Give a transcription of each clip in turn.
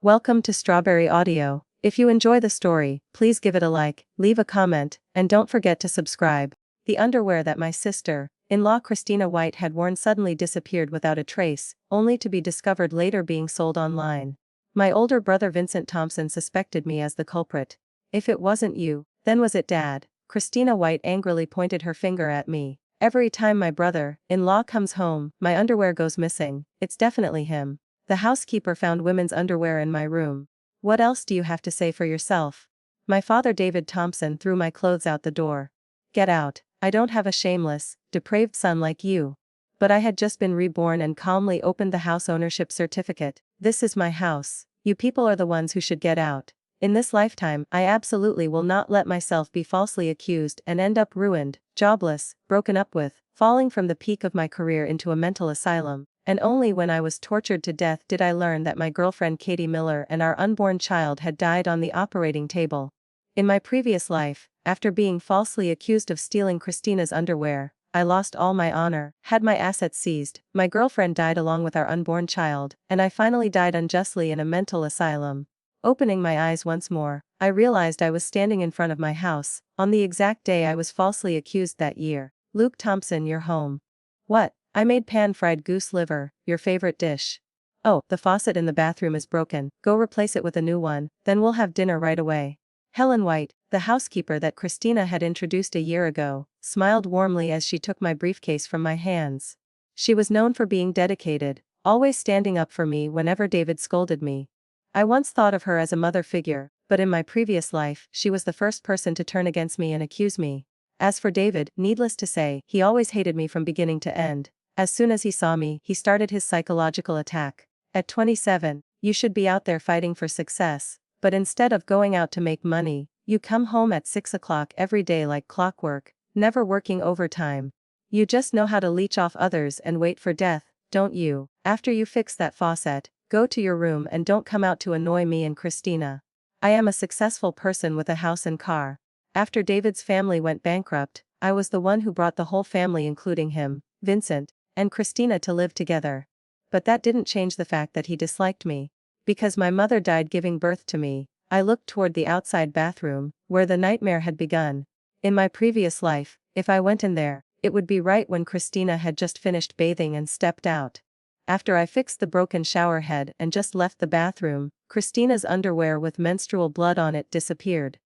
Welcome to Strawberry Audio. If you enjoy the story, please give it a like, leave a comment, and don't forget to subscribe. The underwear that my sister-in-law Christina White had worn suddenly disappeared without a trace, only to be discovered later being sold online. My older brother Vincent Thompson suspected me as the culprit. "If it wasn't you, then was it Dad?" Christina White angrily pointed her finger at me. "Every time my brother-in-law comes home, my underwear goes missing. It's definitely him. The housekeeper found women's underwear in my room. What else do you have to say for yourself?" My father David Thompson threw my clothes out the door. "Get out. I don't have a shameless, depraved son like you." But I had just been reborn and calmly opened the house ownership certificate. "This is my house. You people are the ones who should get out. In this lifetime, I absolutely will not let myself be falsely accused and end up ruined, jobless, broken up with, falling from the peak of my career into a mental asylum." And only when I was tortured to death did I learn that my girlfriend Katie Miller and our unborn child had died on the operating table. In my previous life, after being falsely accused of stealing Christina's underwear, I lost all my honor, had my assets seized, my girlfriend died along with our unborn child, and I finally died unjustly in a mental asylum. Opening my eyes once more, I realized I was standing in front of my house, on the exact day I was falsely accused that year. "Luke Thompson, you're home." "What?" "I made pan-fried goose liver, your favorite dish." "Oh, the faucet in the bathroom is broken, go replace it with a new one, then we'll have dinner right away." Helen White, the housekeeper that Christina had introduced a year ago, smiled warmly as she took my briefcase from my hands. She was known for being dedicated, always standing up for me whenever David scolded me. I once thought of her as a mother figure, but in my previous life, she was the first person to turn against me and accuse me. As for David, needless to say, he always hated me from beginning to end. As soon as he saw me, he started his psychological attack. "At 27, you should be out there fighting for success, but instead of going out to make money, you come home at 6 o'clock every day like clockwork, never working overtime. You just know how to leech off others and wait for death, don't you? After you fix that faucet, go to your room and don't come out to annoy me and Christina. I am a successful person with a house and car. After David's family went bankrupt, I was the one who brought the whole family including him, Vincent, and Christina to live together. But that didn't change the fact that he disliked me. Because my mother died giving birth to me, I looked toward the outside bathroom, where the nightmare had begun. In my previous life, if I went in there, it would be right when Christina had just finished bathing and stepped out. After I fixed the broken shower head and just left the bathroom, Christina's underwear with menstrual blood on it disappeared.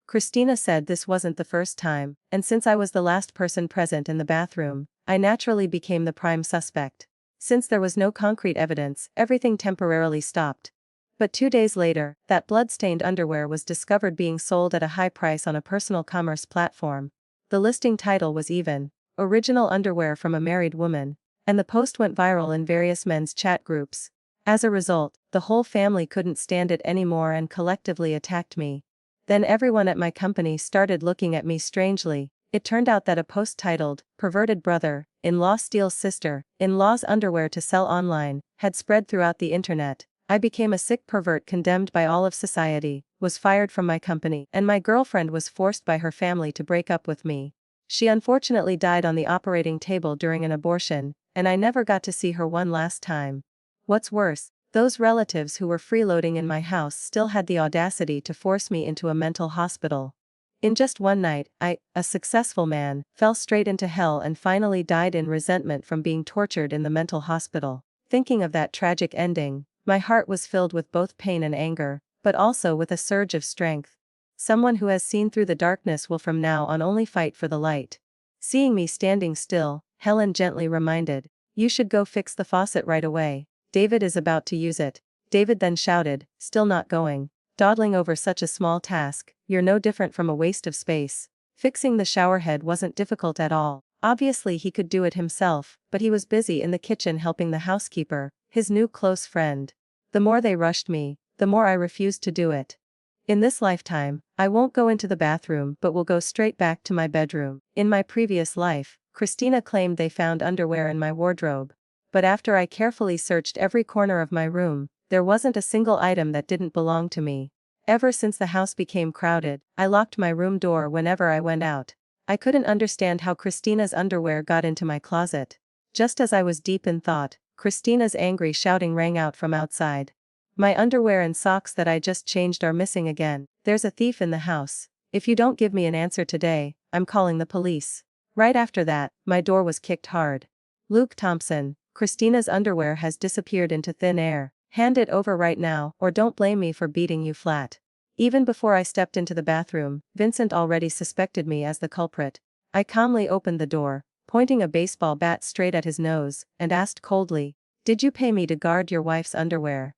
Christina said this wasn't the first time, and since I was the last person present in the bathroom, I naturally became the prime suspect. Since there was no concrete evidence, everything temporarily stopped. But 2 days later, that blood-stained underwear was discovered being sold at a high price on a personal commerce platform. The listing title was even, "Original Underwear from a Married Woman," and the post went viral in various men's chat groups. As a result, the whole family couldn't stand it anymore and collectively attacked me. Then everyone at my company started looking at me strangely. It turned out that a post titled, "Perverted Brother-in-Law Steals Sister-in-Law's Underwear to Sell Online," had spread throughout the internet. I became a sick pervert condemned by all of society, was fired from my company, and my girlfriend was forced by her family to break up with me. She unfortunately died on the operating table during an abortion, and I never got to see her one last time. What's worse, those relatives who were freeloading in my house still had the audacity to force me into a mental hospital. In just one night, a successful man, fell straight into hell and finally died in resentment from being tortured in the mental hospital. Thinking of that tragic ending, my heart was filled with both pain and anger, but also with a surge of strength. Someone who has seen through the darkness will from now on only fight for the light. Seeing me standing still, Helen gently reminded, "You should go fix the faucet right away. David is about to use it." David then shouted, still not going, "Dawdling over such a small task, you're no different from a waste of space." Fixing the showerhead wasn't difficult at all. Obviously he could do it himself, but he was busy in the kitchen helping the housekeeper, his new close friend. The more they rushed me, the more I refused to do it. In this lifetime, I won't go into the bathroom but will go straight back to my bedroom. In my previous life, Christina claimed they found underwear in my wardrobe. But after I carefully searched every corner of my room, there wasn't a single item that didn't belong to me. Ever since the house became crowded, I locked my room door whenever I went out. I couldn't understand how Christina's underwear got into my closet. Just as I was deep in thought, Christina's angry shouting rang out from outside. My underwear and socks that I just changed are missing again. There's a thief in the house. If you don't give me an answer today, I'm calling the police. Right after that, my door was kicked hard. Luke Thompson, Christina's underwear has disappeared into thin air. Hand it over right now, or don't blame me for beating you flat. Even before I stepped into the bathroom, Vincent already suspected me as the culprit. I calmly opened the door, pointing a baseball bat straight at his nose, and asked coldly, "Did you pay me to guard your wife's underwear?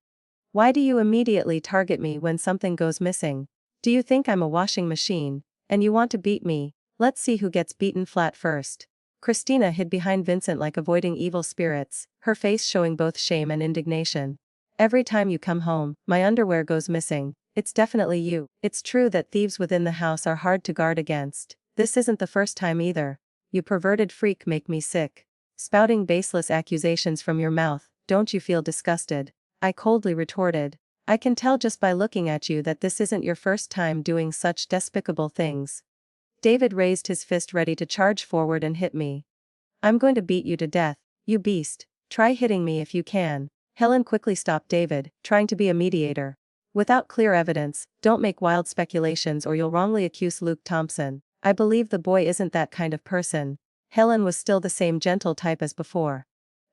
Why do you immediately target me when something goes missing? Do you think I'm a washing machine, and you want to beat me? Let's see who gets beaten flat first." Christina hid behind Vincent like avoiding evil spirits, her face showing both shame and indignation. "Every time you come home, my underwear goes missing. It's definitely you. It's true that thieves within the house are hard to guard against. This isn't the first time either. You perverted freak make me sick. Spouting baseless accusations from your mouth, don't you feel disgusted?" I coldly retorted. "I can tell just by looking at you that this isn't your first time doing such despicable things." David raised his fist ready to charge forward and hit me. "I'm going to beat you to death, you beast. Try hitting me if you can." Helen quickly stopped David, trying to be a mediator. "Without clear evidence, don't make wild speculations or you'll wrongly accuse Luke Thompson. I believe the boy isn't that kind of person." Helen was still the same gentle type as before.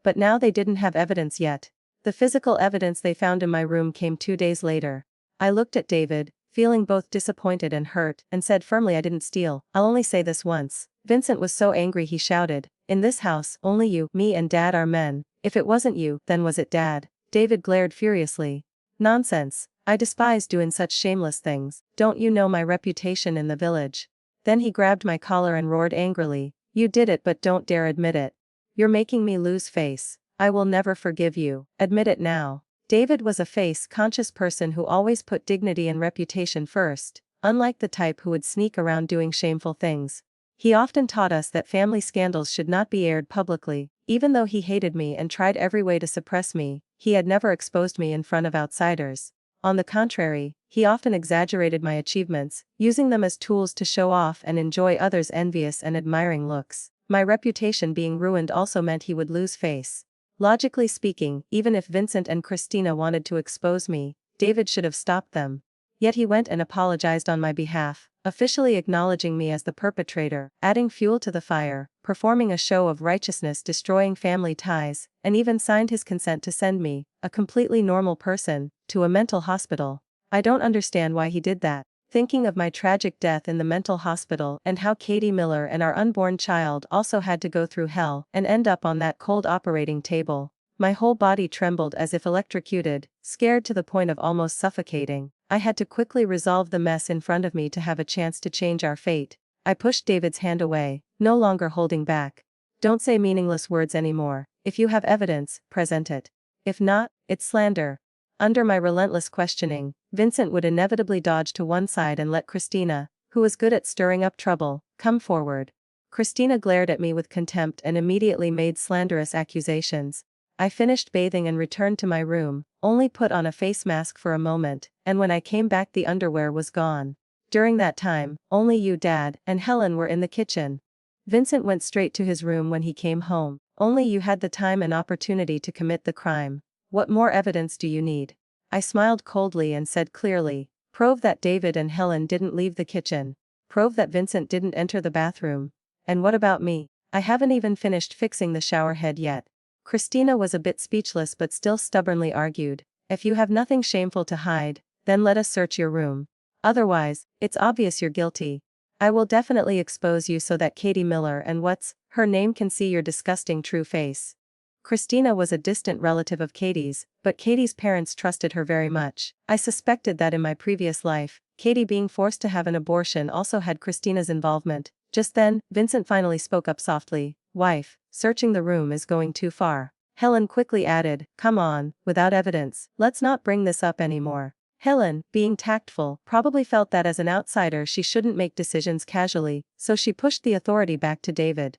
But now they didn't have evidence yet. The physical evidence they found in my room came 2 days later. I looked at David, feeling both disappointed and hurt, and said firmly I didn't steal. "I'll only say this once." Vincent was so angry he shouted, "In this house, only you, me and Dad are men. If it wasn't you, then was it Dad?" David glared furiously. "Nonsense. I despise doing such shameless things. Don't you know my reputation in the village?" Then he grabbed my collar and roared angrily, "You did it but don't dare admit it. You're making me lose face. I will never forgive you. Admit it now." David was a face-conscious person who always put dignity and reputation first, unlike the type who would sneak around doing shameful things. He often taught us that family scandals should not be aired publicly. Even though he hated me and tried every way to suppress me, he had never exposed me in front of outsiders. On the contrary, he often exaggerated my achievements, using them as tools to show off and enjoy others' envious and admiring looks. My reputation being ruined also meant he would lose face. Logically speaking, even if Vincent and Christina wanted to expose me, David should have stopped them. Yet he went and apologized on my behalf, officially acknowledging me as the perpetrator, adding fuel to the fire, performing a show of righteousness destroying family ties, and even signed his consent to send me, a completely normal person, to a mental hospital. I don't understand why he did that. Thinking of my tragic death in the mental hospital and how Katie Miller and our unborn child also had to go through hell and end up on that cold operating table, my whole body trembled as if electrocuted, scared to the point of almost suffocating. I had to quickly resolve the mess in front of me to have a chance to change our fate. I pushed David's hand away, no longer holding back. "Don't say meaningless words anymore. If you have evidence, present it. If not, it's slander." Under my relentless questioning, Vincent would inevitably dodge to one side and let Christina, who was good at stirring up trouble, come forward. Christina glared at me with contempt and immediately made slanderous accusations. I finished bathing and returned to my room, only put on a face mask for a moment, and when I came back the underwear was gone. During that time, only you, Dad, and Helen were in the kitchen. Vincent went straight to his room when he came home. Only you had the time and opportunity to commit the crime. What more evidence do you need? I smiled coldly and said clearly, "Prove that David and Helen didn't leave the kitchen. Prove that Vincent didn't enter the bathroom. And what about me? I haven't even finished fixing the shower head yet." Christina was a bit speechless but still stubbornly argued, "If you have nothing shameful to hide, then let us search your room. Otherwise, it's obvious you're guilty. I will definitely expose you so that Katie Miller and what's her name can see your disgusting true face." Christina was a distant relative of Katie's, but Katie's parents trusted her very much. I suspected that in my previous life, Katie being forced to have an abortion also had Christina's involvement. Just then, Vincent finally spoke up softly, "Wife, searching the room is going too far." Helen quickly added, "Come on, without evidence, let's not bring this up anymore." Helen, being tactful, probably felt that as an outsider she shouldn't make decisions casually, so she pushed the authority back to David.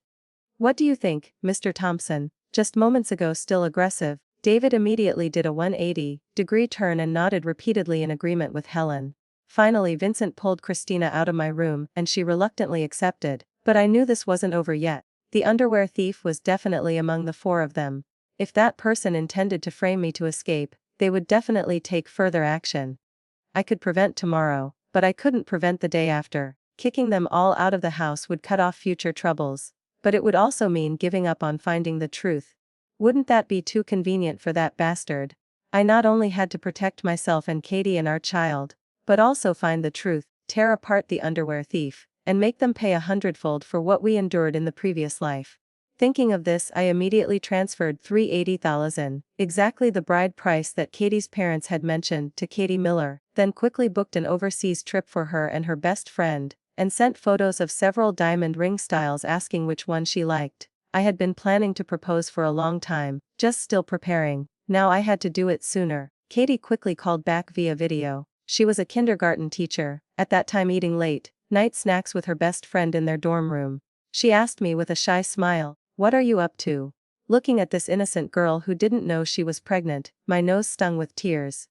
"What do you think, Mr. Thompson?" Just moments ago still aggressive, David immediately did a 180-degree turn and nodded repeatedly in agreement with Helen. Finally Vincent pulled Christina out of my room and she reluctantly accepted, but I knew this wasn't over yet. The underwear thief was definitely among the 4 of them. If that person intended to frame me to escape, they would definitely take further action. I could prevent tomorrow, but I couldn't prevent the day after. Kicking them all out of the house would cut off future troubles. But it would also mean giving up on finding the truth. Wouldn't that be too convenient for that bastard? I not only had to protect myself and Katie and our child, but also find the truth, tear apart the underwear thief, and make them pay 100-fold for what we endured in the previous life. Thinking of this, I immediately transferred $380,000, exactly the bride price that Katie's parents had mentioned, to Katie Miller, then quickly booked an overseas trip for her and her best friend, and sent photos of several diamond ring styles asking which one she liked. I had been planning to propose for a long time, just still preparing. Now I had to do it sooner. Katie quickly called back via video. She was a kindergarten teacher, at that time eating late night snacks with her best friend in their dorm room. She asked me with a shy smile, "What are you up to?" Looking at this innocent girl who didn't know she was pregnant, my nose stung with tears.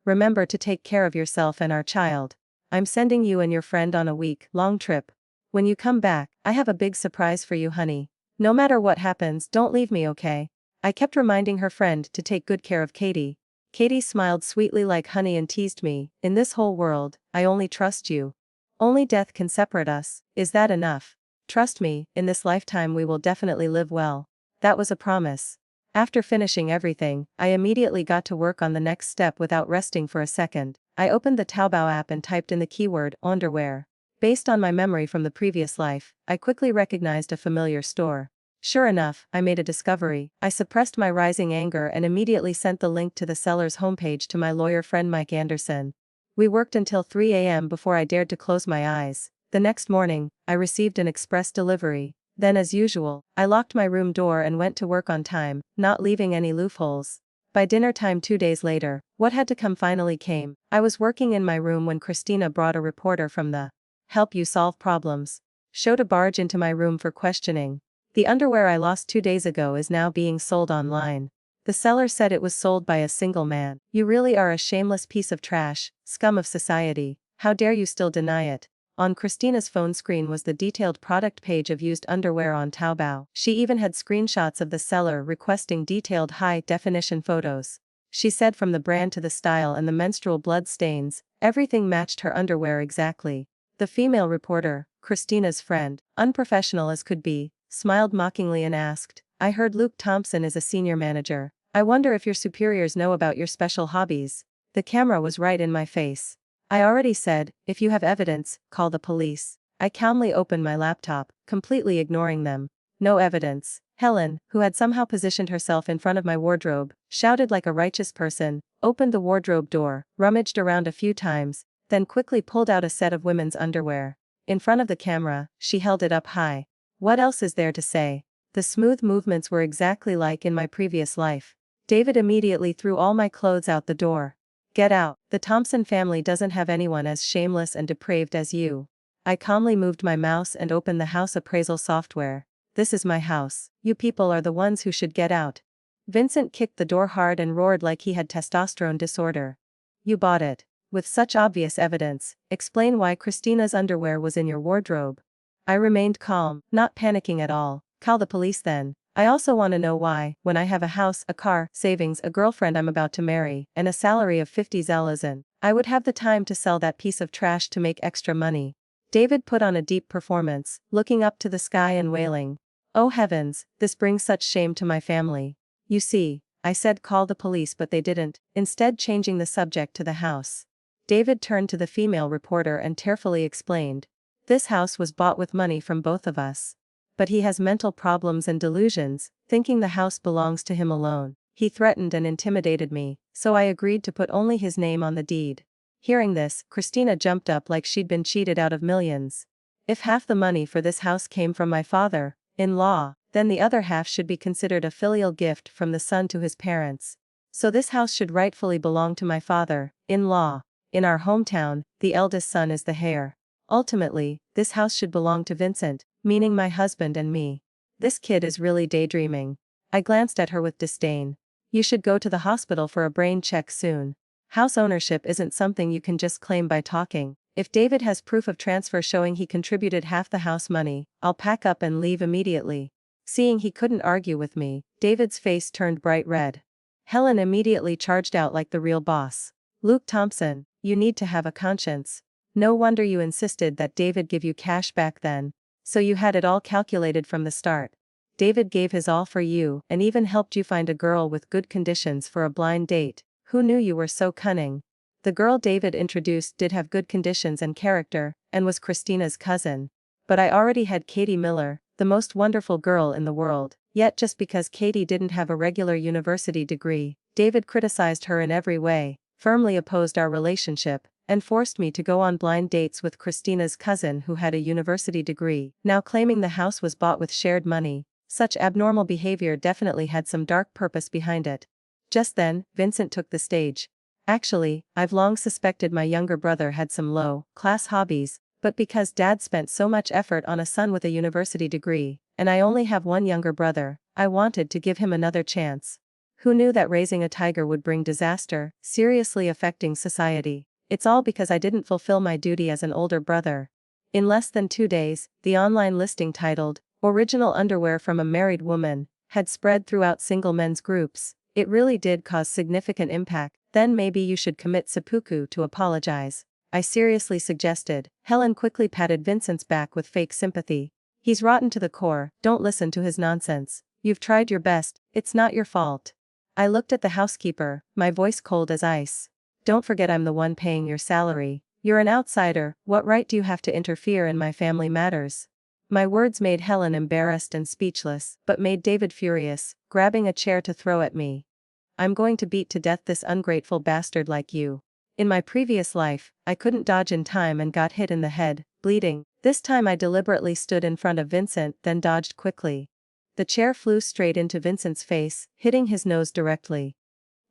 "Remember to take care of yourself and our child. I'm sending you and your friend on a week-long trip. When you come back, I have a big surprise for you, honey. No matter what happens, don't leave me, okay?" I kept reminding her friend to take good care of Katie. Katie smiled sweetly like honey and teased me, "In this whole world, I only trust you. Only death can separate us, is that enough? Trust me, in this lifetime we will definitely live well." That was a promise. After finishing everything, I immediately got to work on the next step without resting for a second. I opened the Taobao app and typed in the keyword, underwear. Based on my memory from the previous life, I quickly recognized a familiar store. Sure enough, I made a discovery. I suppressed my rising anger and immediately sent the link to the seller's homepage to my lawyer friend Mike Anderson. We worked until 3 a.m. before I dared to close my eyes. The next morning, I received an express delivery. Then, as usual, I locked my room door and went to work on time, not leaving any loopholes. By dinner time 2 days later, what had to come finally came. I was working in my room when Christina brought a reporter from the Help You Solve Problems show to barge into my room for questioning. "The underwear I lost 2 days ago is now being sold online. The seller said it was sold by a single man." "You really are a shameless piece of trash, scum of society. How dare you still deny it?" On Christina's phone screen was the detailed product page of used underwear on Taobao. She even had screenshots of the seller requesting detailed high-definition photos. She said from the brand to the style and the menstrual blood stains, everything matched her underwear exactly. The female reporter, Christina's friend, unprofessional as could be, smiled mockingly and asked, "I heard Luke Thompson is a senior manager. I wonder if your superiors know about your special hobbies." The camera was right in my face. I already said, "If you have evidence, call the police." I calmly opened my laptop, completely ignoring them. No evidence. Helen, who had somehow positioned herself in front of my wardrobe, shouted like a righteous person, opened the wardrobe door, rummaged around a few times, then quickly pulled out a set of women's underwear. In front of the camera, she held it up high. What else is there to say? The smooth movements were exactly like in my previous life. David immediately threw all my clothes out the door. "Get out. The Thompson family doesn't have anyone as shameless and depraved as you." I calmly moved my mouse and opened the house appraisal software. "This is my house. You people are the ones who should get out." Vincent kicked the door hard and roared like he had testosterone disorder. "You bought it. With such obvious evidence, explain why Christina's underwear was in your wardrobe." I remained calm, not panicking at all. "Call the police then. I also want to know why, when I have a house, a car, savings, a girlfriend I'm about to marry, and a salary of 50 zlazn, I would have the time to sell that piece of trash to make extra money." David put on a deep performance, looking up to the sky and wailing, "Oh heavens, this brings such shame to my family." "You see, I said call the police but they didn't," instead changing the subject to the house. David turned to the female reporter and tearfully explained, "This house was bought with money from both of us. But he has mental problems and delusions, thinking the house belongs to him alone. He threatened and intimidated me, so I agreed to put only his name on the deed." Hearing this, Christina jumped up like she'd been cheated out of millions. "If half the money for this house came from my father-in-law, then the other half should be considered a filial gift from the son to his parents. So this house should rightfully belong to my father-in-law. In our hometown, the eldest son is the heir. Ultimately, this house should belong to Vincent, meaning my husband and me. This kid is really daydreaming." I glanced at her with disdain. "You should go to the hospital for a brain check soon. House ownership isn't something you can just claim by talking. If David has proof of transfer showing he contributed half the house money, I'll pack up and leave immediately." Seeing he couldn't argue with me, David's face turned bright red. Helen immediately charged out like the real boss. Luke Thompson, you need to have a conscience. No wonder you insisted that David give you cash back then. So you had it all calculated from the start. David gave his all for you and even helped you find a girl with good conditions for a blind date. Who knew you were so cunning? The girl David introduced did have good conditions and character, and was Christina's cousin. But I already had Katie Miller, the most wonderful girl in the world. Yet just because Katie didn't have a regular university degree, David criticized her in every way, firmly opposed our relationship, and forced me to go on blind dates with Christina's cousin who had a university degree, now claiming the house was bought with shared money. Such abnormal behavior definitely had some dark purpose behind it. Just then, Vincent took the stage. Actually, I've long suspected my younger brother had some low-class hobbies, but because Dad spent so much effort on a son with a university degree, and I only have one younger brother, I wanted to give him another chance. Who knew that raising a tiger would bring disaster, seriously affecting society? It's all because I didn't fulfill my duty as an older brother. In less than 2 days, the online listing titled, "Original Underwear from a Married Woman," had spread throughout single men's groups. It really did cause significant impact. Then maybe you should commit seppuku to apologize, I seriously suggested. Helen quickly patted Vincent's back with fake sympathy. He's rotten to the core, don't listen to his nonsense. You've tried your best, it's not your fault. I looked at the housekeeper, my voice cold as ice. Don't forget I'm the one paying your salary. You're an outsider, what right do you have to interfere in my family matters? My words made Helen embarrassed and speechless, but made David furious, grabbing a chair to throw at me. I'm going to beat to death this ungrateful bastard like you. In my previous life, I couldn't dodge in time and got hit in the head, bleeding. This time I deliberately stood in front of Vincent, then dodged quickly. The chair flew straight into Vincent's face, hitting his nose directly.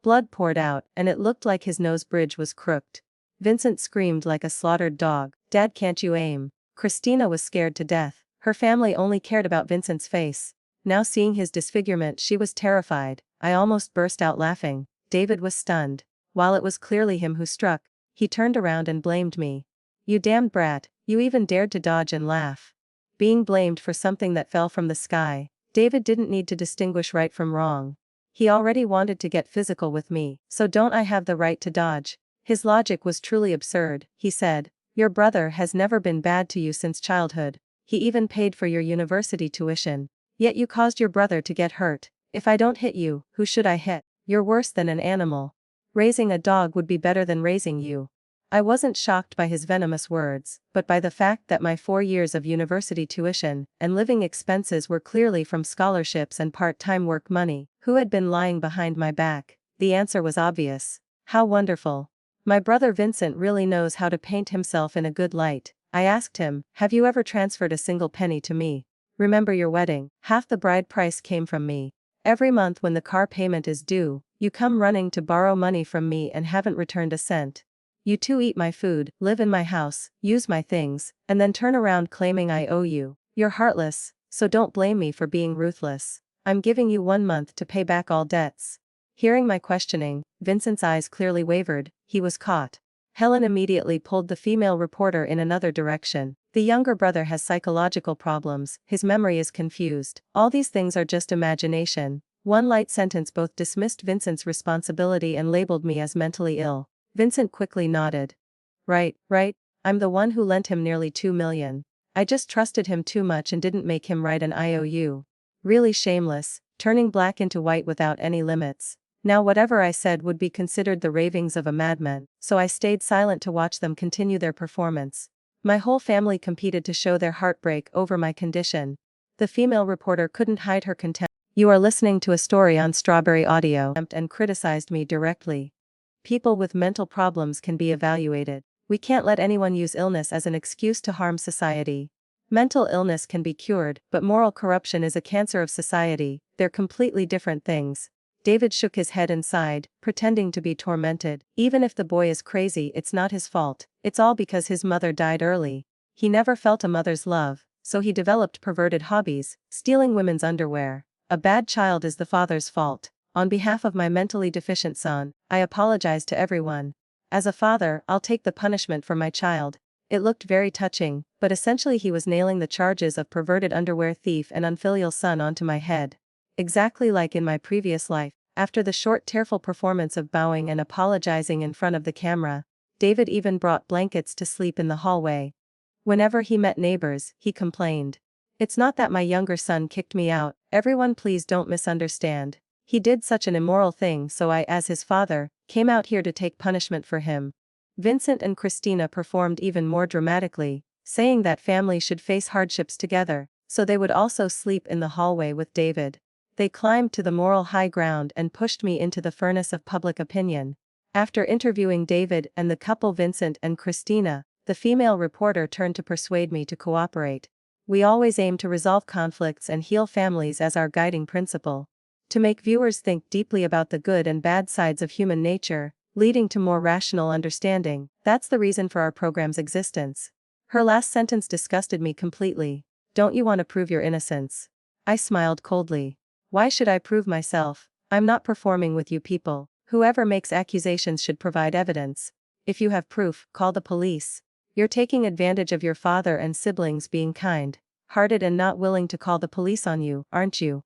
Blood poured out, and it looked like his nose bridge was crooked. Vincent screamed like a slaughtered dog. Dad, can't you aim? Christina was scared to death. Her family only cared about Vincent's face. Now seeing his disfigurement, she was terrified. I almost burst out laughing. David was stunned. While it was clearly him who struck, he turned around and blamed me. You damned brat, you even dared to dodge and laugh. Being blamed for something that fell from the sky, David didn't need to distinguish right from wrong. He already wanted to get physical with me, so don't I have the right to dodge? His logic was truly absurd, he said. Your brother has never been bad to you since childhood. He even paid for your university tuition. Yet you caused your brother to get hurt. If I don't hit you, who should I hit? You're worse than an animal. Raising a dog would be better than raising you. I wasn't shocked by his venomous words, but by the fact that my 4 years of university tuition and living expenses were clearly from scholarships and part-time work money. Who had been lying behind my back? The answer was obvious. How wonderful. My brother Vincent really knows how to paint himself in a good light. I asked him, have you ever transferred a single penny to me? Remember your wedding? Half the bride price came from me. Every month when the car payment is due, you come running to borrow money from me and haven't returned a cent. You two eat my food, live in my house, use my things, and then turn around claiming I owe you. You're heartless, so don't blame me for being ruthless. I'm giving you 1 month to pay back all debts. Hearing my questioning, Vincent's eyes clearly wavered. He was caught. Helen immediately pulled the female reporter in another direction. The younger brother has psychological problems, his memory is confused. All these things are just imagination. One light sentence both dismissed Vincent's responsibility and labeled me as mentally ill. Vincent quickly nodded. Right. I'm the one who lent him nearly 2 million. I just trusted him too much and didn't make him write an IOU. Really shameless, turning black into white without any limits. Now whatever I said would be considered the ravings of a madman, so I stayed silent to watch them continue their performance. My whole family competed to show their heartbreak over my condition. The female reporter couldn't hide her contempt. You are listening to a story on Strawberry Audio and criticized me directly. People with mental problems can be evaluated. We can't let anyone use illness as an excuse to harm society. Mental illness can be cured, but moral corruption is a cancer of society. They're completely different things. David shook his head and sighed, pretending to be tormented. Even if the boy is crazy, it's not his fault. It's all because his mother died early. He never felt a mother's love, so he developed perverted hobbies, stealing women's underwear. A bad child is the father's fault. On behalf of my mentally deficient son, I apologize to everyone. As a father, I'll take the punishment for my child. It looked very touching, but essentially he was nailing the charges of perverted underwear thief and unfilial son onto my head. Exactly like in my previous life. After the short tearful performance of bowing and apologizing in front of the camera, David even brought blankets to sleep in the hallway. Whenever he met neighbors, he complained. "It's not that my younger son kicked me out, everyone please don't misunderstand. He did such an immoral thing, so I, as his father, came out here to take punishment for him." Vincent and Christina performed even more dramatically, saying that families should face hardships together, so they would also sleep in the hallway with David. They climbed to the moral high ground and pushed me into the furnace of public opinion. After interviewing David and the couple Vincent and Christina, the female reporter turned to persuade me to cooperate. "We always aim to resolve conflicts and heal families as our guiding principle. To make viewers think deeply about the good and bad sides of human nature, leading to more rational understanding, that's the reason for our program's existence." Her last sentence disgusted me completely. "Don't you want to prove your innocence?" I smiled coldly. "Why should I prove myself? I'm not performing with you people. Whoever makes accusations should provide evidence. If you have proof, call the police. You're taking advantage of your father and siblings being kind-hearted and not willing to call the police on you, aren't you?"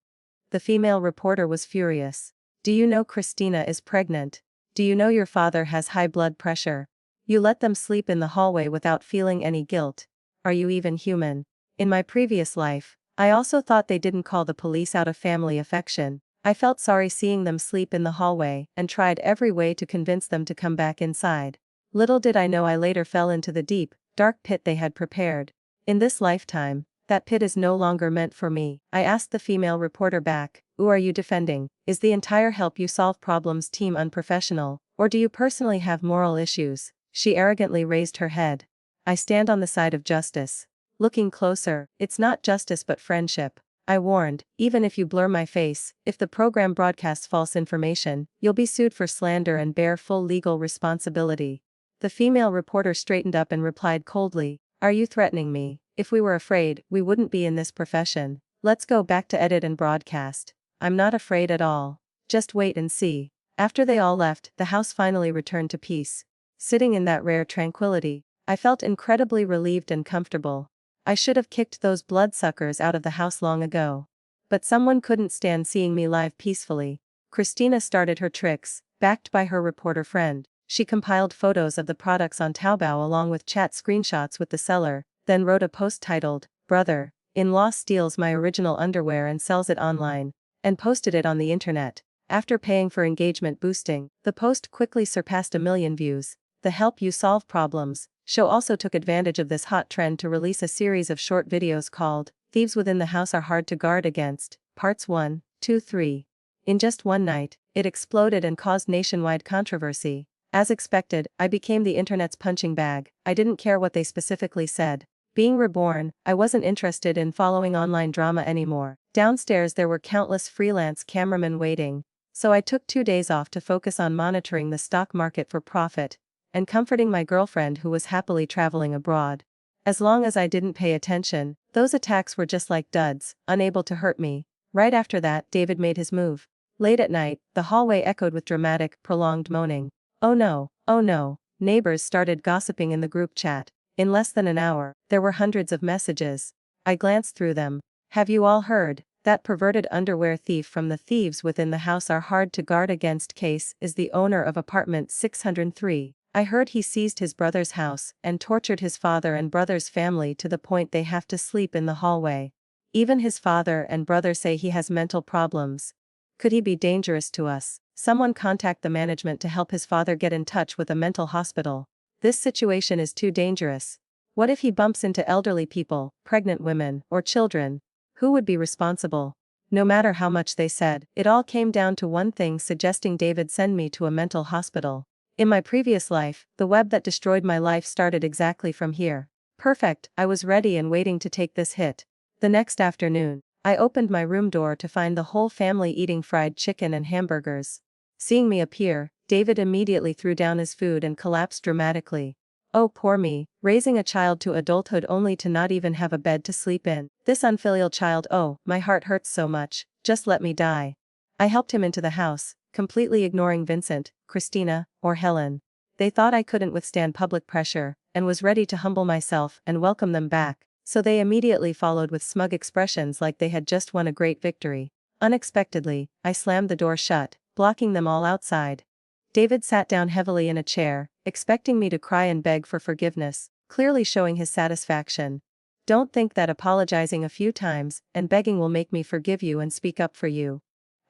The female reporter was furious. "Do you know Christina is pregnant? Do you know your father has high blood pressure? You let them sleep in the hallway without feeling any guilt. Are you even human?" In my previous life, I also thought they didn't call the police out of family affection. I felt sorry seeing them sleep in the hallway and tried every way to convince them to come back inside. Little did I know I later fell into the deep, dark pit they had prepared. In this lifetime, that pit is no longer meant for me. I asked the female reporter back, "Who are you defending? Is the entire Help You Solve Problems team unprofessional, or do you personally have moral issues?" She arrogantly raised her head. "I stand on the side of justice." Looking closer, "It's not justice but friendship," I warned. "Even if you blur my face, if the program broadcasts false information, you'll be sued for slander and bear full legal responsibility." The female reporter straightened up and replied coldly, "Are you threatening me? If we were afraid, we wouldn't be in this profession. Let's go back to edit and broadcast." "I'm not afraid at all. Just wait and see." After they all left, the house finally returned to peace. Sitting in that rare tranquility, I felt incredibly relieved and comfortable. I should have kicked those bloodsuckers out of the house long ago. But someone couldn't stand seeing me live peacefully. Christina started her tricks, backed by her reporter friend. She compiled photos of the products on Taobao along with chat screenshots with the seller, then wrote a post titled, "Brother-in-law steals my original underwear and sells it online," and posted it on the internet. After paying for engagement boosting, the post quickly surpassed 1 million views. The Help You Solve Problems show also took advantage of this hot trend to release a series of short videos called "Thieves Within the House Are Hard to Guard Against, Parts 1, 2, 3. In just one night, it exploded and caused nationwide controversy. As expected, I became the internet's punching bag. I didn't care what they specifically said. Being reborn, I wasn't interested in following online drama anymore. Downstairs there were countless freelance cameramen waiting, so I took 2 days off to focus on monitoring the stock market for profit and comforting my girlfriend who was happily traveling abroad. As long as I didn't pay attention, those attacks were just like duds, unable to hurt me. Right after that, David made his move. Late at night, the hallway echoed with dramatic, prolonged moaning. "Oh no, oh no." Neighbors started gossiping in the group chat. In less than an hour, there were hundreds of messages. I glanced through them. "Have you all heard? That perverted underwear thief from the Thieves Within the House Are Hard to Guard Against case is the owner of apartment 603. I heard he seized his brother's house and tortured his father and brother's family to the point they have to sleep in the hallway. Even his father and brother say he has mental problems. Could he be dangerous to us? Someone contact the management to help his father get in touch with a mental hospital. This situation is too dangerous. What if he bumps into elderly people, pregnant women, or children? Who would be responsible?" No matter how much they said, it all came down to one thing, suggesting David send me to a mental hospital. In my previous life, the web that destroyed my life started exactly from here. Perfect, I was ready and waiting to take this hit. The next afternoon, I opened my room door to find the whole family eating fried chicken and hamburgers. Seeing me appear, David immediately threw down his food and collapsed dramatically. Oh, poor me, raising a child to adulthood only to not even have a bed to sleep in. This unfilial child, oh, my heart hurts so much, just let me die. I helped him into the house, completely ignoring Vincent, Christina, or Helen. They thought I couldn't withstand public pressure, and was ready to humble myself and welcome them back, so they immediately followed with smug expressions like they had just won a great victory. Unexpectedly, I slammed the door shut, blocking them all outside. David sat down heavily in a chair, expecting me to cry and beg for forgiveness, clearly showing his satisfaction. Don't think that apologizing a few times and begging will make me forgive you and speak up for you.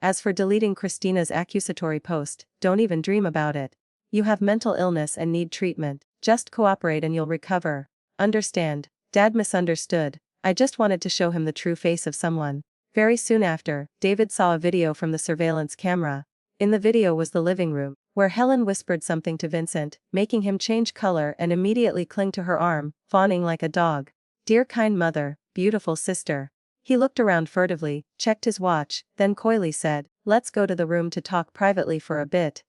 As for deleting Christina's accusatory post, don't even dream about it. You have mental illness and need treatment. Just cooperate and you'll recover. Understand? Dad misunderstood. I just wanted to show him the true face of someone. Very soon after, David saw a video from the surveillance camera. In the video was the living room, where Helen whispered something to Vincent, making him change color and immediately cling to her arm, fawning like a dog. Dear kind mother, beautiful sister. He looked around furtively, checked his watch, then coyly said, let's go to the room to talk privately for a bit.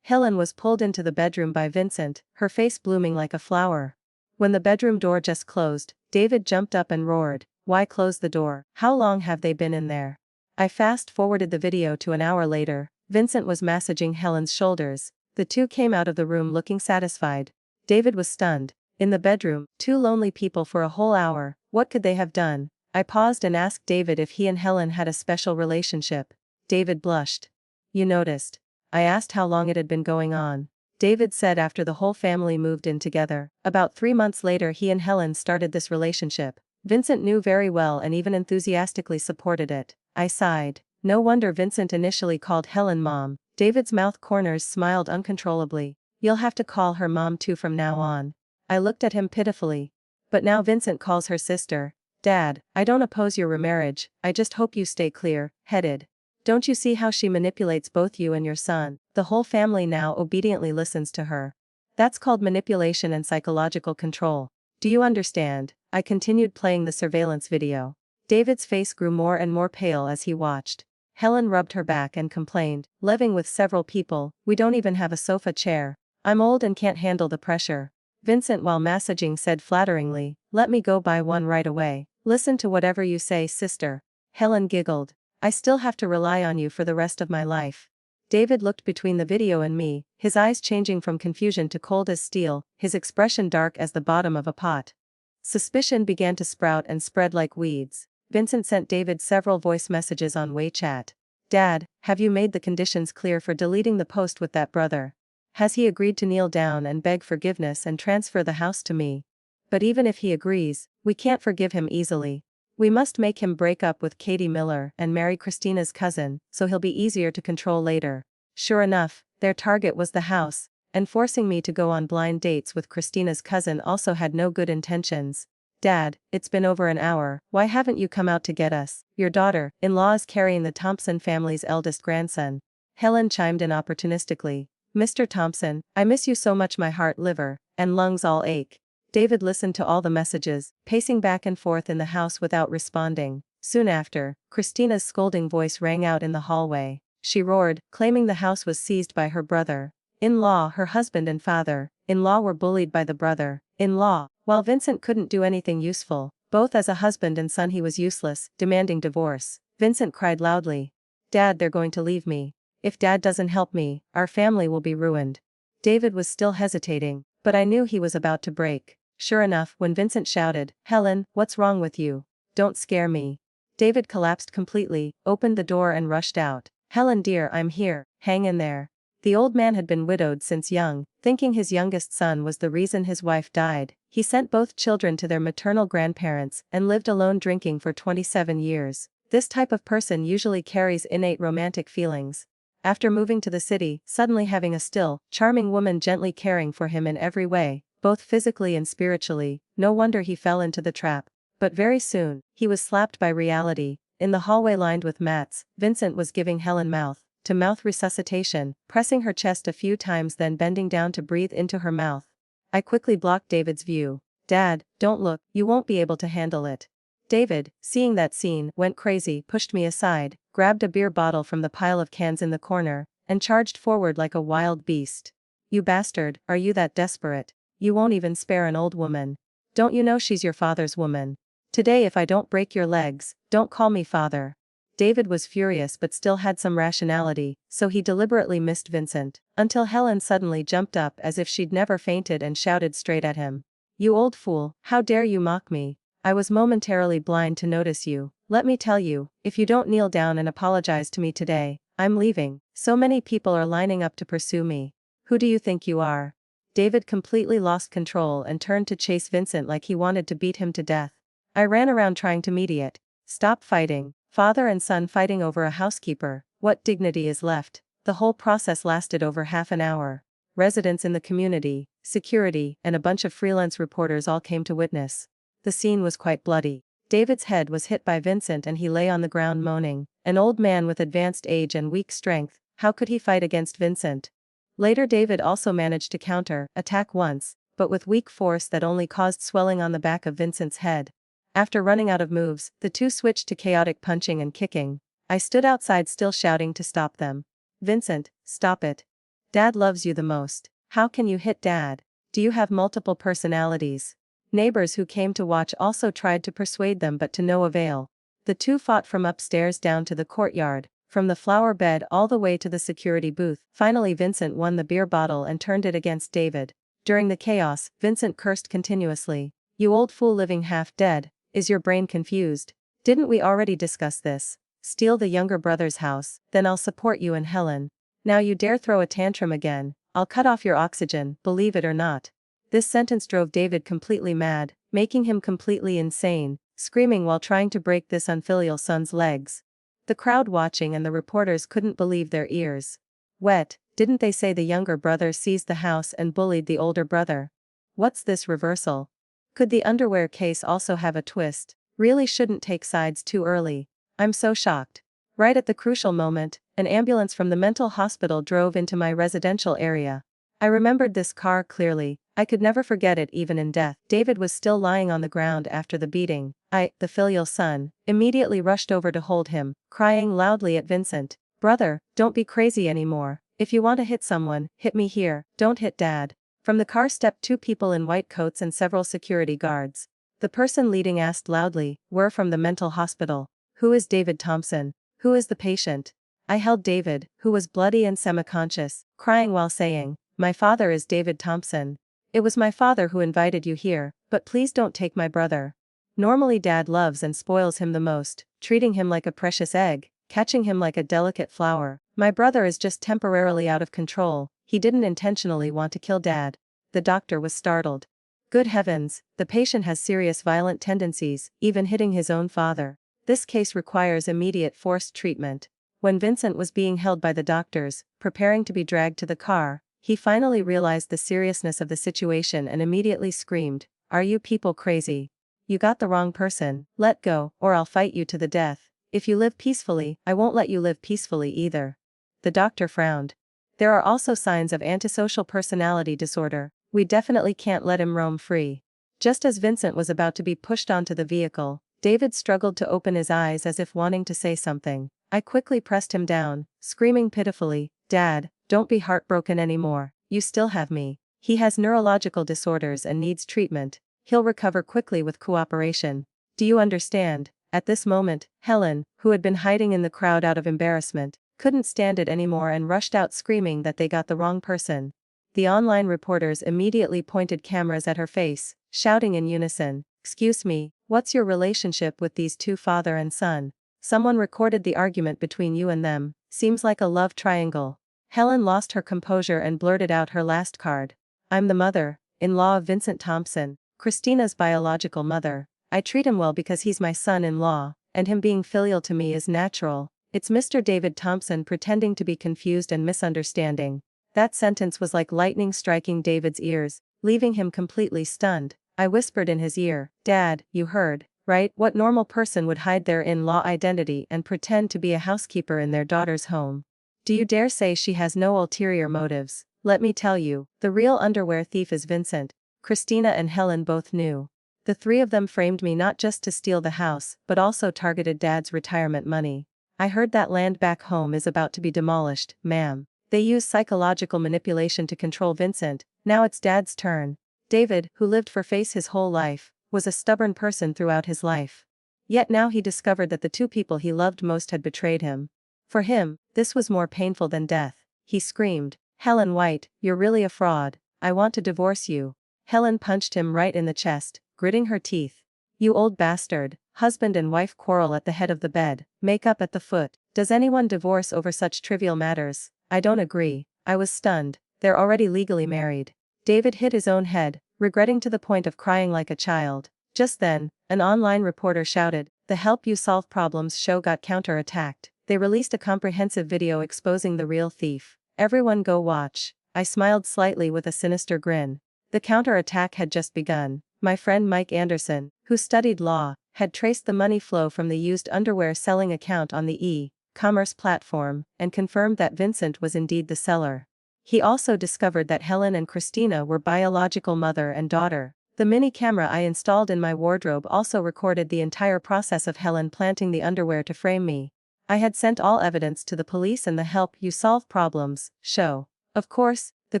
Helen was pulled into the bedroom by Vincent, her face blooming like a flower. When the bedroom door just closed, David jumped up and roared, why close the door? How long have they been in there? I fast-forwarded the video to an hour later. Vincent was massaging Helen's shoulders. The two came out of the room looking satisfied. David was stunned. In the bedroom, two lonely people for a whole hour, what could they have done? I paused and asked David if he and Helen had a special relationship. David blushed. You noticed? I asked how long it had been going on. David said after the whole family moved in together. About 3 months later he and Helen started this relationship. Vincent knew very well and even enthusiastically supported it. I sighed. No wonder Vincent initially called Helen Mom. David's mouth corners smiled uncontrollably. You'll have to call her Mom too from now on. I looked at him pitifully. But now Vincent calls her sister. Dad, I don't oppose your remarriage, I just hope you stay clear-headed. Don't you see how she manipulates both you and your son? The whole family now obediently listens to her. That's called manipulation and psychological control. Do you understand? I continued playing the surveillance video. David's face grew more and more pale as he watched. Helen rubbed her back and complained, living with several people, we don't even have a sofa chair. I'm old and can't handle the pressure. Vincent, while massaging, said flatteringly, let me go buy one right away. Listen to whatever you say, sister. Helen giggled. I still have to rely on you for the rest of my life. David looked between the video and me, his eyes changing from confusion to cold as steel, his expression dark as the bottom of a pot. Suspicion began to sprout and spread like weeds. Vincent sent David several voice messages on WeChat. Dad, have you made the conditions clear for deleting the post with that brother? Has he agreed to kneel down and beg forgiveness and transfer the house to me? But even if he agrees, we can't forgive him easily. We must make him break up with Katie Miller and marry Christina's cousin, so he'll be easier to control later. Sure enough, their target was the house, and forcing me to go on blind dates with Christina's cousin also had no good intentions. Dad, it's been over an hour, why haven't you come out to get us? Your daughter-in-law is carrying the Thompson family's eldest grandson. Helen chimed in opportunistically. Mr. Thompson, I miss you so much, my heart, liver, and lungs all ache. David listened to all the messages, pacing back and forth in the house without responding. Soon after, Christina's scolding voice rang out in the hallway. She roared, claiming the house was seized by her brother-in-law. Her husband and father-in-law were bullied by the brother-in-law. While Vincent couldn't do anything useful, both as a husband and son he was useless, demanding divorce. Vincent cried loudly. Dad, they're going to leave me. If Dad doesn't help me, our family will be ruined. David was still hesitating, but I knew he was about to break. Sure enough, when Vincent shouted, Helen, what's wrong with you? Don't scare me. David collapsed completely, opened the door and rushed out. Helen dear, I'm here, hang in there. The old man had been widowed since young, thinking his youngest son was the reason his wife died. He sent both children to their maternal grandparents and lived alone drinking for 27 years. This type of person usually carries innate romantic feelings. After moving to the city, suddenly having a still, charming woman gently caring for him in every way, both physically and spiritually, no wonder he fell into the trap. But very soon, he was slapped by reality. In the hallway lined with mats, Vincent was giving Helen mouth-to-mouth resuscitation, pressing her chest a few times then bending down to breathe into her mouth. I quickly blocked David's view. Dad, don't look, you won't be able to handle it. David, seeing that scene, went crazy, pushed me aside, grabbed a beer bottle from the pile of cans in the corner, and charged forward like a wild beast. You bastard, are you that desperate? You won't even spare an old woman. Don't you know she's your father's woman? Today if I don't break your legs, don't call me father. David was furious but still had some rationality, so he deliberately missed Vincent, until Helen suddenly jumped up as if she'd never fainted and shouted straight at him. You old fool, how dare you mock me? I was momentarily blind to notice you. Let me tell you, if you don't kneel down and apologize to me today, I'm leaving. So many people are lining up to pursue me. Who do you think you are? David completely lost control and turned to chase Vincent like he wanted to beat him to death. I ran around trying to mediate. Stop fighting. Father and son fighting over a housekeeper. What dignity is left? The whole process lasted over half an hour. Residents in the community, security, and a bunch of freelance reporters all came to witness. The scene was quite bloody. David's head was hit by Vincent and he lay on the ground moaning. An old man with advanced age and weak strength, how could he fight against Vincent? Later David also managed to counter-attack once, but with weak force that only caused swelling on the back of Vincent's head. After running out of moves, the two switched to chaotic punching and kicking. I stood outside still shouting to stop them. Vincent, stop it. Dad loves you the most. How can you hit Dad? Do you have multiple personalities? Neighbors who came to watch also tried to persuade them but to no avail. The two fought from upstairs down to the courtyard, from the flower bed all the way to the security booth. Finally Vincent won the beer bottle and turned it against David. During the chaos, Vincent cursed continuously. You old fool living half dead, is your brain confused? Didn't we already discuss this? Steal the younger brother's house, then I'll support you and Helen. Now you dare throw a tantrum again, I'll cut off your oxygen, believe it or not. This sentence drove David completely mad, making him completely insane, screaming while trying to break this unfilial son's legs. The crowd watching and the reporters couldn't believe their ears. Wet, didn't they say the younger brother seized the house and bullied the older brother? What's this reversal? Could the underwear case also have a twist? Really shouldn't take sides too early. I'm so shocked. Right at the crucial moment, an ambulance from the mental hospital drove into my residential area. I remembered this car clearly. I could never forget it even in death. David was still lying on the ground after the beating. I, the filial son, immediately rushed over to hold him, crying loudly at Vincent. Brother, don't be crazy anymore. If you want to hit someone, hit me here, don't hit Dad. From the car stepped two people in white coats and several security guards. The person leading asked loudly, "We're from the mental hospital. Who is David Thompson? Who is the patient?" I held David, who was bloody and semi-conscious, crying while saying, "My father is David Thompson. It was my father who invited you here, but please don't take my brother. Normally Dad loves and spoils him the most, treating him like a precious egg, catching him like a delicate flower. My brother is just temporarily out of control, he didn't intentionally want to kill Dad." The doctor was startled. Good heavens, the patient has serious violent tendencies, even hitting his own father. This case requires immediate forced treatment. When Vincent was being held by the doctors, preparing to be dragged to the car, he finally realized the seriousness of the situation and immediately screamed, "Are you people crazy? You got the wrong person, let go, or I'll fight you to the death. If you live peacefully, I won't let you live peacefully either." The doctor frowned. "There are also signs of antisocial personality disorder, we definitely can't let him roam free." Just as Vincent was about to be pushed onto the vehicle, David struggled to open his eyes as if wanting to say something. I quickly pressed him down, screaming pitifully, "Dad, don't be heartbroken anymore, you still have me. He has neurological disorders and needs treatment. He'll recover quickly with cooperation. Do you understand?" At this moment, Helen, who had been hiding in the crowd out of embarrassment, couldn't stand it anymore and rushed out screaming that they got the wrong person. The online reporters immediately pointed cameras at her face, shouting in unison, "Excuse me, what's your relationship with these two, father and son? Someone recorded the argument between you and them, seems like a love triangle." Helen lost her composure and blurted out her last card. "I'm the mother-in-law of Vincent Thompson, Christina's biological mother. I treat him well because he's my son-in-law, and him being filial to me is natural. It's Mr. David Thompson pretending to be confused and misunderstanding." That sentence was like lightning striking David's ears, leaving him completely stunned. I whispered in his ear, "Dad, you heard, right? What normal person would hide their in-law identity and pretend to be a housekeeper in their daughter's home? Do you dare say she has no ulterior motives? Let me tell you, the real underwear thief is Vincent." Christina and Helen both knew. The three of them framed me not just to steal the house, but also targeted Dad's retirement money. "I heard that land back home is about to be demolished, ma'am. They use psychological manipulation to control Vincent, now it's Dad's turn." David, who lived for face his whole life, was a stubborn person throughout his life. Yet now he discovered that the two people he loved most had betrayed him. For him, this was more painful than death. He screamed, "Helen White, you're really a fraud. I want to divorce you." Helen punched him right in the chest, gritting her teeth. "You old bastard, husband and wife quarrel at the head of the bed, make up at the foot. Does anyone divorce over such trivial matters? I don't agree. I was stunned. They're already legally married. David hit his own head, regretting to the point of crying like a child. Just then, an online reporter shouted, "The Help You Solve Problems show got counter-attacked." They released a comprehensive video exposing the real thief. Everyone go watch. I smiled slightly with a sinister grin. The counter-attack had just begun. My friend Mike Anderson, who studied law, had traced the money flow from the used underwear selling account on the e-commerce platform, and confirmed that Vincent was indeed the seller. He also discovered that Helen and Christina were biological mother and daughter. The mini camera I installed in my wardrobe also recorded the entire process of Helen planting the underwear to frame me. I had sent all evidence to the police and the Help You Solve Problems show. Of course, the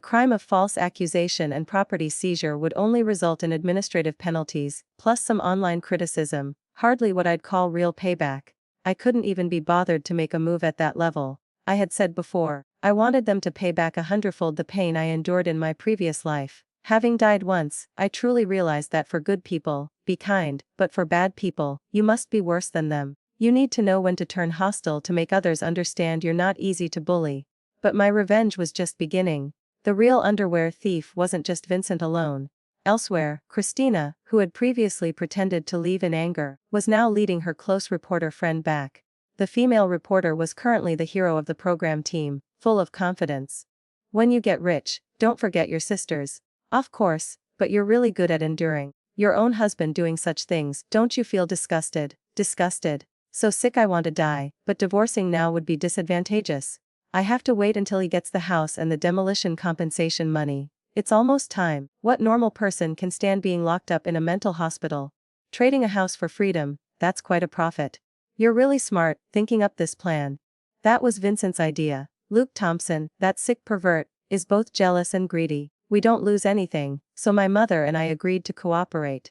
crime of false accusation and property seizure would only result in administrative penalties, plus some online criticism, hardly what I'd call real payback. I couldn't even be bothered to make a move at that level. I had said before, I wanted them to pay back 100-fold the pain I endured in my previous life. Having died once, I truly realized that for good people, be kind, but for bad people, you must be worse than them. You need to know when to turn hostile to make others understand you're not easy to bully. But my revenge was just beginning. The real underwear thief wasn't just Vincent alone. Elsewhere, Christina, who had previously pretended to leave in anger, was now leading her close reporter friend back. The female reporter was currently the hero of the program team, full of confidence. When you get rich, don't forget your sisters. Of course, but you're really good at enduring. Your own husband doing such things, don't you feel disgusted? Disgusted. So sick I want to die, but divorcing now would be disadvantageous. I have to wait until he gets the house and the demolition compensation money. It's almost time. What normal person can stand being locked up in a mental hospital? Trading a house for freedom, that's quite a profit. You're really smart, thinking up this plan. That was Vincent's idea. Luke Thompson, that sick pervert, is both jealous and greedy. We don't lose anything, so my mother and I agreed to cooperate.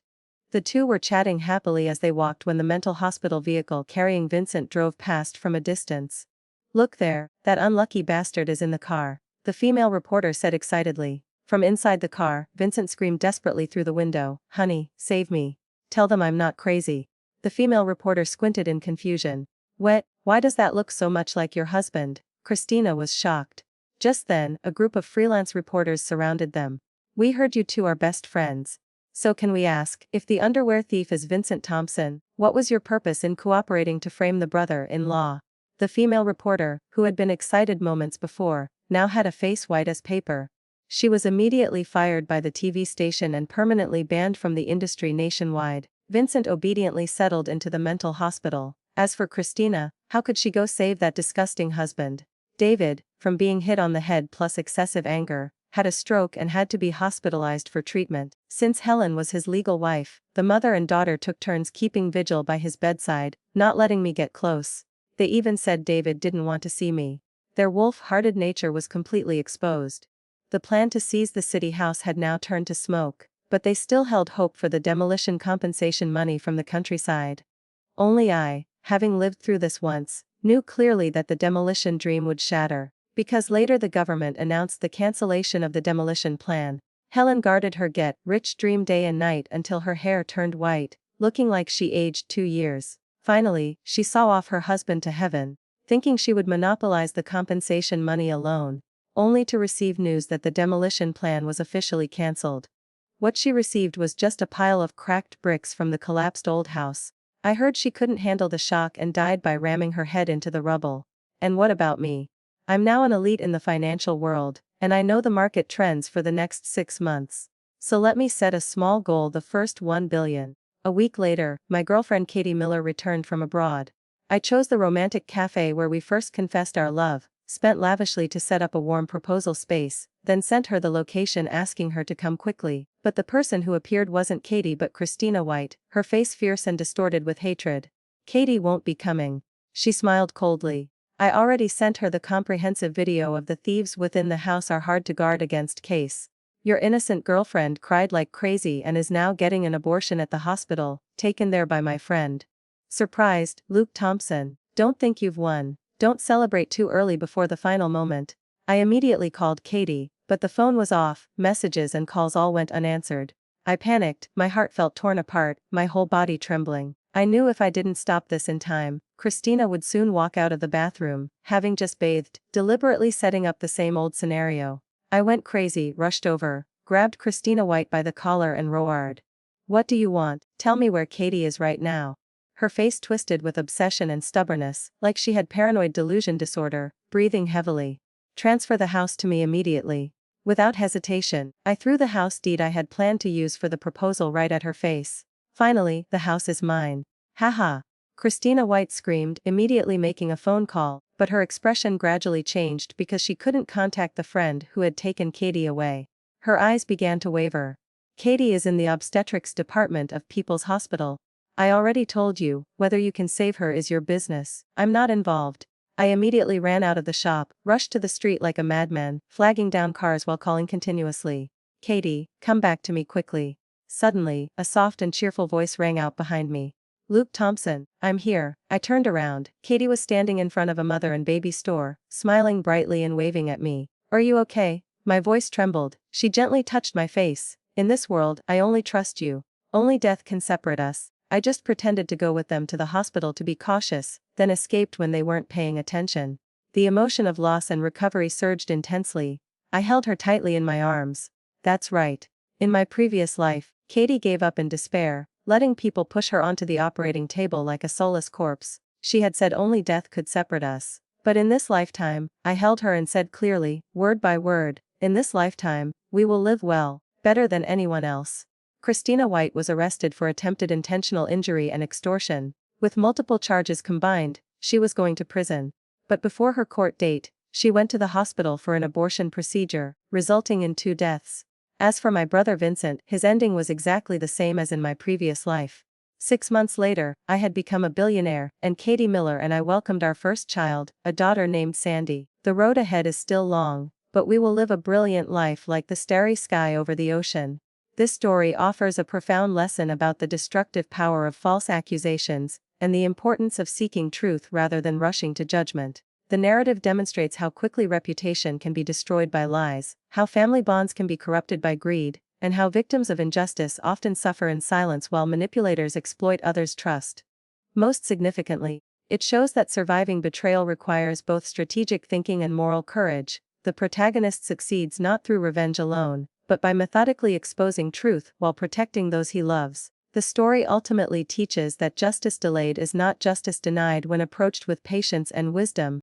The two were chatting happily as they walked when the mental hospital vehicle carrying Vincent drove past from a distance. "Look there, that unlucky bastard is in the car," the female reporter said excitedly. From inside the car, Vincent screamed desperately through the window, "Honey, save me. Tell them I'm not crazy." The female reporter squinted in confusion. Why does that look so much like your husband?" Christina was shocked. Just then, a group of freelance reporters surrounded them. "We heard you two are best friends. So can we ask, if the underwear thief is Vincent Thompson, what was your purpose in cooperating to frame the brother-in-law?" The female reporter, who had been excited moments before, now had a face white as paper. She was immediately fired by the TV station and permanently banned from the industry nationwide. Vincent obediently settled into the mental hospital. As for Christina, how could she go save that disgusting husband? David, from being hit on the head plus excessive anger, had a stroke and had to be hospitalized for treatment. Since Helen was his legal wife, the mother and daughter took turns keeping vigil by his bedside, not letting me get close. They even said David didn't want to see me. Their wolf-hearted nature was completely exposed. The plan to seize the city house had now turned to smoke, but they still held hope for the demolition compensation money from the countryside. Only I, having lived through this once, knew clearly that the demolition dream would shatter. Because later the government announced the cancellation of the demolition plan, Helen guarded her get-rich dream day and night until her hair turned white, looking like she aged 2 years. Finally, she saw off her husband to heaven, thinking she would monopolize the compensation money alone, only to receive news that the demolition plan was officially cancelled. What she received was just a pile of cracked bricks from the collapsed old house. I heard she couldn't handle the shock and died by ramming her head into the rubble. And what about me? I'm now an elite in the financial world, and I know the market trends for the next 6 months. So let me set a small goal: the first 1 billion. A week later, my girlfriend Katie Miller returned from abroad. I chose the romantic cafe where we first confessed our love, spent lavishly to set up a warm proposal space, then sent her the location asking her to come quickly. But the person who appeared wasn't Katie but Christina White, her face fierce and distorted with hatred. "Katie won't be coming." She smiled coldly. "I already sent her the comprehensive video of the thieves within the house are hard to guard against case. Your innocent girlfriend cried like crazy and is now getting an abortion at the hospital, taken there by my friend." Surprised, Luke Thompson. "Don't think you've won. Don't celebrate too early before the final moment." I immediately called Katie, but the phone was off, messages and calls all went unanswered. I panicked, my heart felt torn apart, my whole body trembling. I knew if I didn't stop this in time, Christina would soon walk out of the bathroom, having just bathed, deliberately setting up the same old scenario. I went crazy, rushed over, grabbed Christina White by the collar and roared. "What do you want? Tell me where Katie is right now." Her face twisted with obsession and stubbornness, like she had paranoid delusion disorder, breathing heavily. "Transfer the house to me immediately." Without hesitation, I threw the house deed I had planned to use for the proposal right at her face. "Finally, the house is mine." "Haha." Christina White screamed, immediately making a phone call, but her expression gradually changed because she couldn't contact the friend who had taken Katie away. Her eyes began to waver. "Katie is in the obstetrics department of People's Hospital. I already told you, whether you can save her is your business, I'm not involved." I immediately ran out of the shop, rushed to the street like a madman, flagging down cars while calling continuously. "Katie, come back to me quickly." Suddenly, a soft and cheerful voice rang out behind me. "Luke Thompson, I'm here." I turned around. Katie was standing in front of a mother and baby store, smiling brightly and waving at me. "Are you okay?" My voice trembled. She gently touched my face. "In this world, I only trust you. Only death can separate us." I just pretended to go with them to the hospital to be cautious, then escaped when they weren't paying attention. The emotion of loss and recovery surged intensely. I held her tightly in my arms. That's right. In my previous life, Katie gave up in despair, letting people push her onto the operating table like a soulless corpse. She had said only death could separate us. But in this lifetime, I held her and said clearly, word by word, in this lifetime, we will live well, better than anyone else. Christina White was arrested for attempted intentional injury and extortion. With multiple charges combined, she was going to prison. But before her court date, she went to the hospital for an abortion procedure, resulting in 2 deaths. As for my brother Vincent, his ending was exactly the same as in my previous life. 6 months later, I had become a billionaire, and Katie Miller and I welcomed our first child, a daughter named Sandy. The road ahead is still long, but we will live a brilliant life like the starry sky over the ocean. This story offers a profound lesson about the destructive power of false accusations, and the importance of seeking truth rather than rushing to judgment. The narrative demonstrates how quickly reputation can be destroyed by lies, how family bonds can be corrupted by greed, and how victims of injustice often suffer in silence while manipulators exploit others' trust. Most significantly, it shows that surviving betrayal requires both strategic thinking and moral courage. The protagonist succeeds not through revenge alone, but by methodically exposing truth while protecting those he loves. The story ultimately teaches that justice delayed is not justice denied when approached with patience and wisdom,